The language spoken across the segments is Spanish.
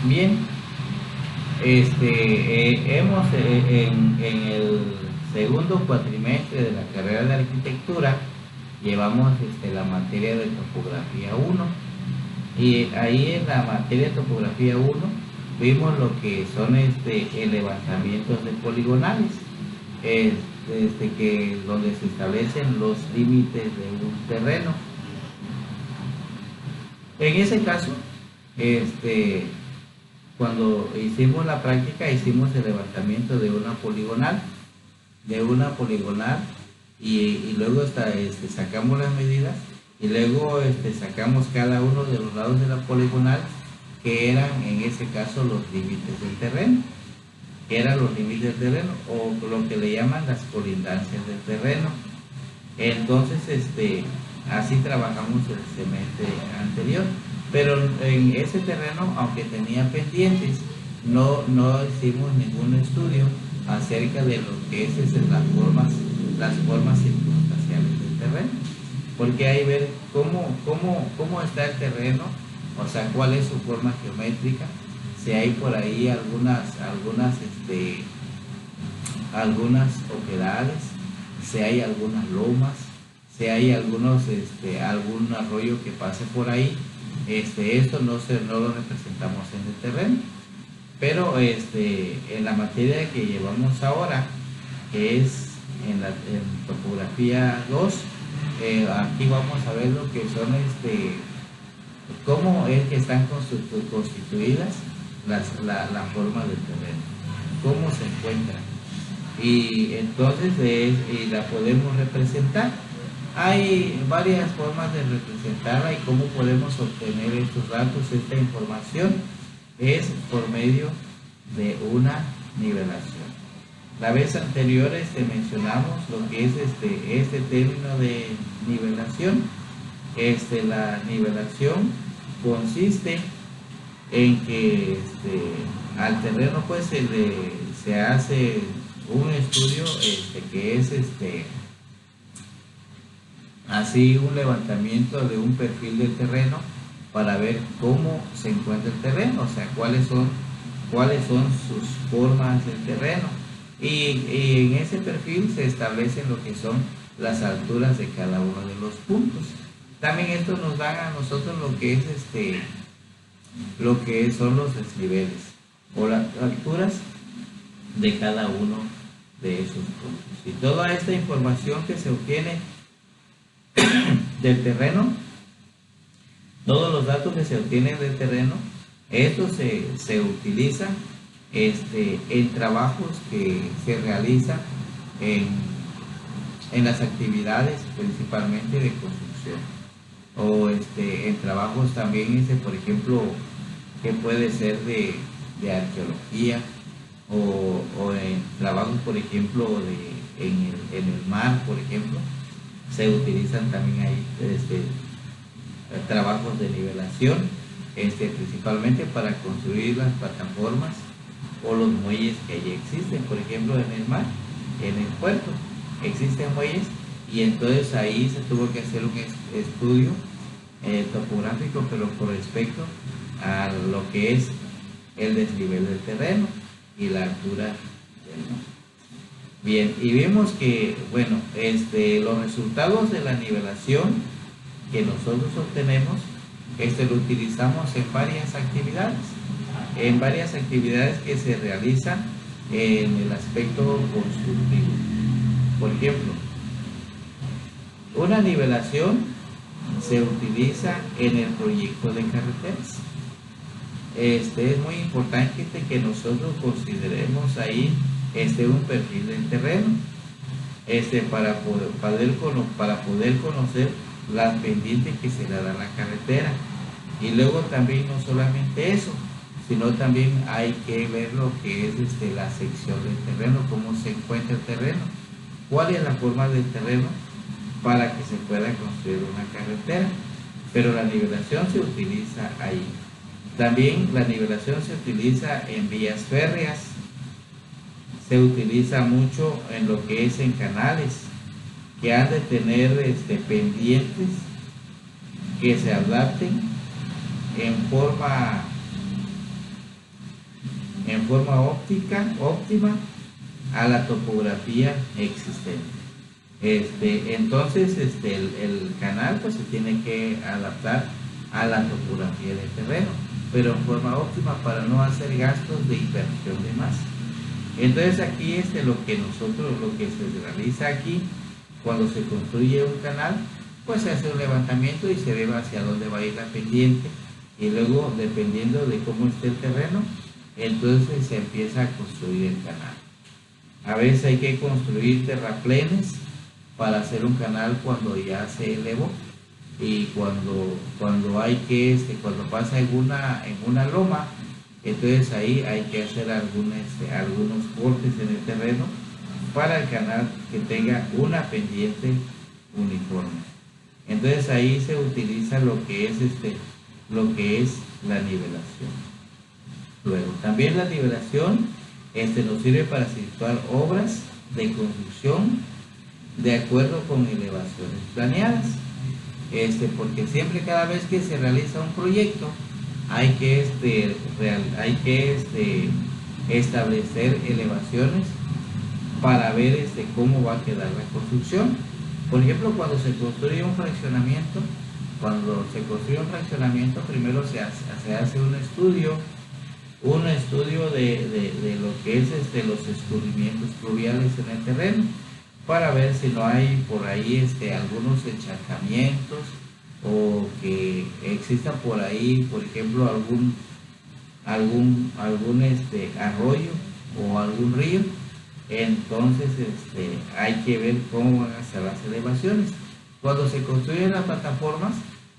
Bien, hemos en el segundo cuatrimestre de la carrera de arquitectura llevamos la materia de topografía uno, y ahí en la materia de topografía uno vimos lo que son levantamientos de poligonales, que donde se establecen los límites de un terreno. En ese caso, cuando hicimos la práctica, hicimos el levantamiento de una poligonal, y luego sacamos las medidas, y luego sacamos cada uno de los lados de la poligonal, que eran en ese caso los límites del terreno, o lo que le llaman las colindancias del terreno. Entonces, así trabajamos el semestre anterior, pero en ese terreno, aunque tenía pendientes, no hicimos ningún estudio acerca de lo que es las formas circunstanciales del terreno, porque hay ver cómo está el terreno, o sea, cuál es su forma geométrica, si hay por ahí algunas oquedades, si hay algunas lomas, si hay algún arroyo que pase por ahí. Esto no lo representamos en el terreno, pero en la materia que llevamos ahora, que es en topografía 2, aquí vamos a ver lo que son cómo es que están constituidas la forma del terreno, cómo se encuentran, y entonces y la podemos representar. Hay varias formas de representarla, y cómo podemos obtener estos datos, esta información, es por medio de una nivelación. La vez anterior mencionamos lo que es este término de nivelación. La nivelación consiste en que al terreno pues se hace un estudio que es así un levantamiento de un perfil del terreno para ver cómo se encuentra el terreno, o sea, cuáles son sus formas del terreno, y en ese perfil se establecen lo que son las alturas de cada uno de los puntos. También esto nos da a nosotros lo que es lo que son los desniveles o las alturas de cada uno de esos puntos. Y toda esta información que se obtiene del terreno, todos los datos que se obtienen del terreno, estos se utilizan en trabajos que se realizan en las actividades principalmente de construcción, o en trabajos también, por ejemplo, que puede ser de arqueología, o en trabajos, por ejemplo, en el mar, por ejemplo, se utilizan también ahí trabajos de nivelación, principalmente para construir las plataformas o los muelles que allí existen. Por ejemplo, en el mar, en el puerto, existen muelles, y entonces ahí se tuvo que hacer un estudio topográfico, pero con respecto a lo que es el desnivel del terreno y la altura del mar. Bien, y vemos que, bueno, los resultados de la nivelación que nosotros obtenemos, lo utilizamos en varias actividades que se realizan en el aspecto constructivo. Por ejemplo, una nivelación se utiliza en el proyecto de carreteras. Es muy importante que nosotros consideremos ahí un perfil del terreno, para poder conocer las pendientes que se le da a la carretera. Y luego también no solamente eso, sino también hay que ver lo que es la sección del terreno, cómo se encuentra el terreno, cuál es la forma del terreno para que se pueda construir una carretera. Pero la nivelación se utiliza ahí. También la nivelación se utiliza en vías férreas, se utiliza mucho en lo que es en canales, que han de tener pendientes que se adapten en forma en forma óptima a la topografía existente. Entonces el canal pues se tiene que adaptar a la topografía del terreno, pero en forma óptima para no hacer gastos de inversión de más. Entonces aquí lo que se realiza aquí cuando se construye un canal, pues se hace un levantamiento y se ve hacia dónde va a ir la pendiente, y luego dependiendo de cómo esté el terreno, entonces se empieza a construir el canal. A veces hay que construir terraplenes para hacer un canal cuando ya se elevó, y cuando pasa en una loma, entonces ahí hay que hacer algunos cortes en el terreno para el canal que tenga una pendiente uniforme. Entonces ahí se utiliza lo que es la nivelación. Luego también la nivelación nos sirve para situar obras de construcción de acuerdo con elevaciones planeadas, porque siempre, cada vez que se realiza un proyecto, hay que establecer elevaciones para ver cómo va a quedar la construcción. Por ejemplo, cuando se construye un fraccionamiento, primero se hace un estudio de lo que es los escurrimientos pluviales en el terreno, para ver si no hay por ahí algunos encharcamientos, o que exista por ahí, por ejemplo, algún arroyo o algún río. Entonces hay que ver cómo van a ser las elevaciones. Cuando se construyen las plataformas,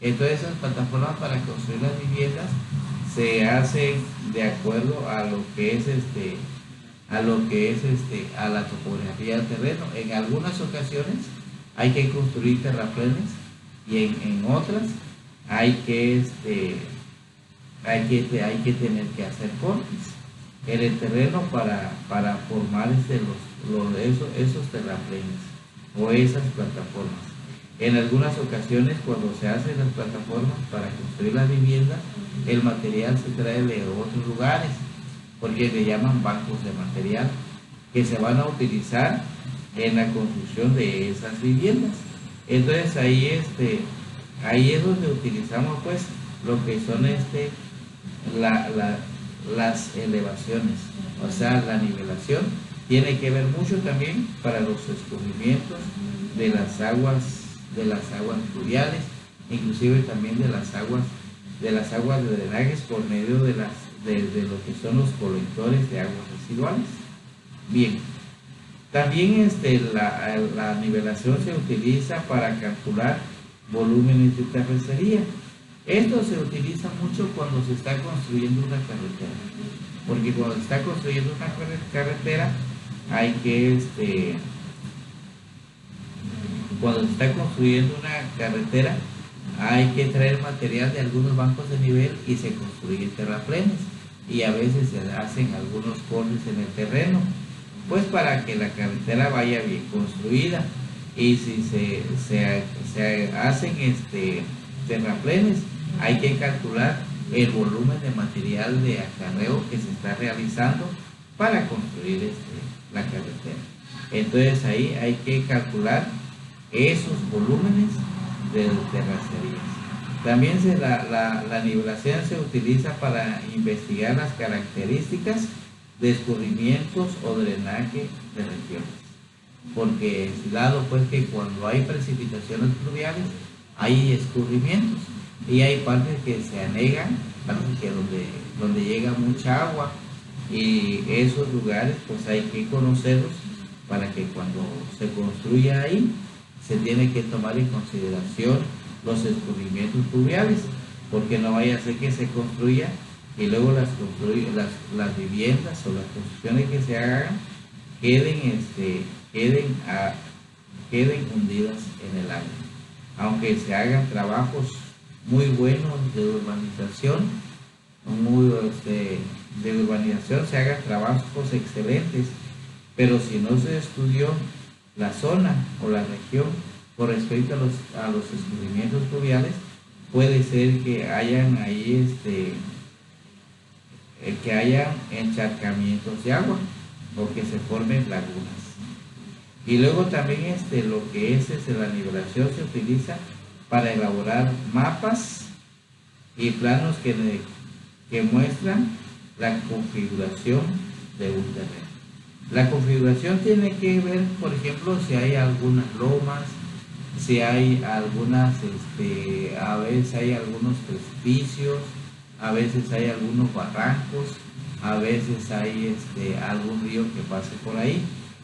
entonces esas plataformas para construir las viviendas se hacen de acuerdo a lo que es a la topografía del terreno. En algunas ocasiones hay que construir terraplenes, y en otras hay que tener que hacer cortes en el terreno para formar esos terraplenes o esas plataformas. En algunas ocasiones, cuando se hacen las plataformas para construir las viviendas, el material se trae de otros lugares, porque le llaman bancos de material, que se van a utilizar en la construcción de esas viviendas. Entonces ahí es donde utilizamos pues lo que son las elevaciones, o sea, la nivelación tiene que ver mucho también para los escurrimientos de las aguas pluviales, inclusive también de las aguas de drenajes por medio de lo que son los colectores de aguas residuales. Bien, también la nivelación se utiliza para calcular volúmenes de terracería. Esto se utiliza mucho cuando se está construyendo una carretera, porque cuando se está construyendo una carretera hay que cuando se está construyendo una carretera hay que traer material de algunos bancos de nivel y se construyen terraplenes, y a veces se hacen algunos cortes en el terreno, pues para que la carretera vaya bien construida. Y si se hacen terraplenes, hay que calcular el volumen de material de acarreo que se está realizando para construir la carretera. Entonces ahí hay que calcular esos volúmenes de terracerías. También la nivelación se utiliza para investigar las características de escurrimientos o drenaje de regiones, porque dado pues que cuando hay precipitaciones pluviales hay escurrimientos, y hay partes que se anegan, partes que donde llega mucha agua, y esos lugares pues hay que conocerlos para que cuando se construya ahí se tiene que tomar en consideración los escurrimientos pluviales, porque no vaya a ser que se construya y luego las viviendas o las construcciones que se hagan queden hundidas en el agua. Aunque se hagan trabajos muy buenos de urbanización, se hagan trabajos excelentes, pero si no se estudió la zona o la región con respecto a los escurrimientos pluviales, puede ser que hayan ahí que haya encharcamientos de agua o que se formen lagunas. Y luego también lo que es la nivelación se utiliza para elaborar mapas y planos que muestran la configuración de un terreno. La configuración tiene que ver, por ejemplo, si hay algunas lomas, si hay algunas, a veces hay algunos precipicios, a veces hay algunos barrancos, a veces hay algún río que pase por ahí.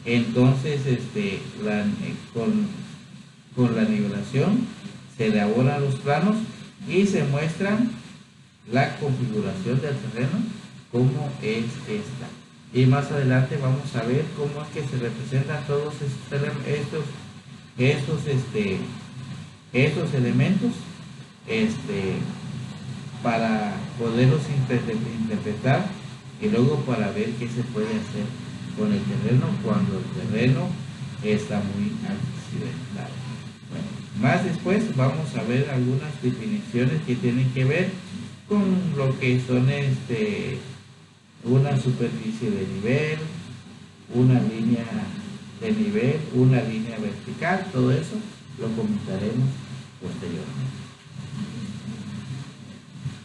Entonces, con la nivelación se elaboran los planos y se muestran la configuración del terreno como es esta. Y más adelante vamos a ver cómo es que se representan todos estos elementos para poderlos interpretar y luego para ver qué se puede hacer con el terreno cuando el terreno está muy accidentado. Bueno, más después vamos a ver algunas definiciones que tienen que ver con lo que son una superficie de nivel, una línea de nivel, una línea vertical, todo eso lo comentaremos posteriormente.